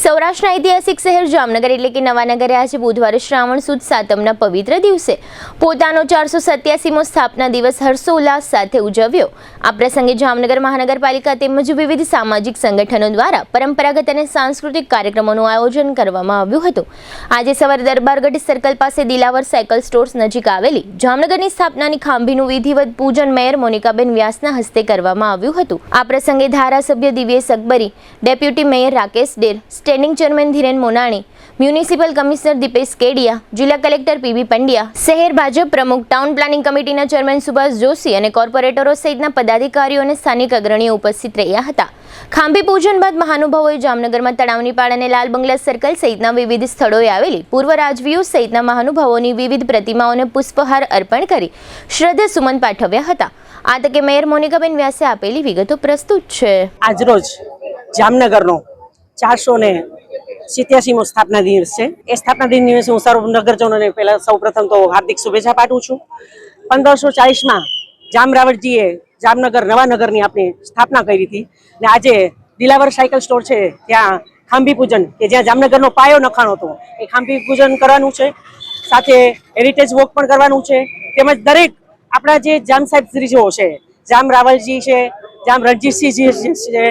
સૌરાષ્ટ્રના ઐતિહાસિક શહેર જામનગર એટલે કે નવાનગરે આજે બુધવારે શ્રાવણ સુદ સાતમના પવિત્ર દિવસે પોતાનો 487મો સ્થાપના દિવસ હર્ષોલ્લાસ સાથે ઉજવ્યો। આ પ્રસંગે જામનગર મહાનગરપાલિકા તેમજ વિવિધ સામાજિક સંગઠનો દ્વારા પરંપરાગત અને સાંસ્કૃતિક કાર્યક્રમોનું આયોજન કરવામાં આવ્યું હતું। આજે સવારે દરબારગઢ સર્કલ પાસે દિલાવર સાયકલ સ્ટોર્સ નજીક આવેલી જામનગરની સ્થાપનાની ખાંભીનું વિધિવત પૂજન મેયર મોનિકાબેન વ્યાસના હસ્તે કરવામાં આવ્યું હતું। આ પ્રસંગે ધારાસભ્ય Divyesh Akbari, deputy mayor Rakesh Der, standing chairman Dhiren Monani, municipal commissioner Dipesh Kedia, જિલ્લા કલેક્ટર પીબી પંડ્યા, શહેર ભાજપ પ્રમુખ, ટાઉન પ્લાનિંગ કમિટીના ચેરમેન સુભાષ જોશી અને કોર્પોરેટરો સહિતના પદાધિકારીઓ અને સ્થાનિક અગ્રણીઓ ઉપસ્થિત રહ્યા હતા। ખાંભી પૂજન બાદ મહાનુભાવોએ જામનગરમાં તળાવની પાળ અને લાલ બંગલા સર્કલ સહિતના વિવિધ સ્થળોએ આવેલી પૂર્વ રાજવીઓ સહિતના મહાનુભાવોની વિવિધ પ્રતિમાઓને પુષ્પહાર અર્પણ કરી શ્રદ્ધા સુમન પાઠવ્યા હતા। આ તકે મેયર મોનિકાબેન વ્યાસે આપેલી વિગતો પ્રસ્તુત છે। આજરોજ જામનગરનો 487મો સ્થાપના દિવસ છે। એ સ્થાપના દિન દિવસે હું સર્વ નગરજનોને પહેલા સૌપ્રથમ તો હાર્દિક શુભેચ્છા પાઠવું છું। 1540માં જામ રાવળજીએ જામનગર નવાનગરની આપણી સ્થાપના કરી હતી ને આજે દિલાવર સાયકલ સ્ટોર છે ત્યાં ખાંભી પૂજન કે જ્યાં જામનગરનો પાયો નખાણો હતો એ ખાંભી પૂજન કરવાનું છે, સાથે હેરિટેજ વોક પણ કરવાનું છે। તેમજ દરેક આપણા જે જામ સાહેબ શ્રીજીઓ છે, જામ રાવળજી છે, જામ રણજીતસિંહજી છે,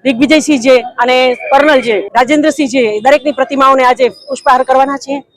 દિગ્વિજયસિંહ છે અને કર્નલ છે રાજેન્દ્રસિંહ છે, દરેકની પ્રતિમાઓને આજે પુષ્પહાર કરવાના છે।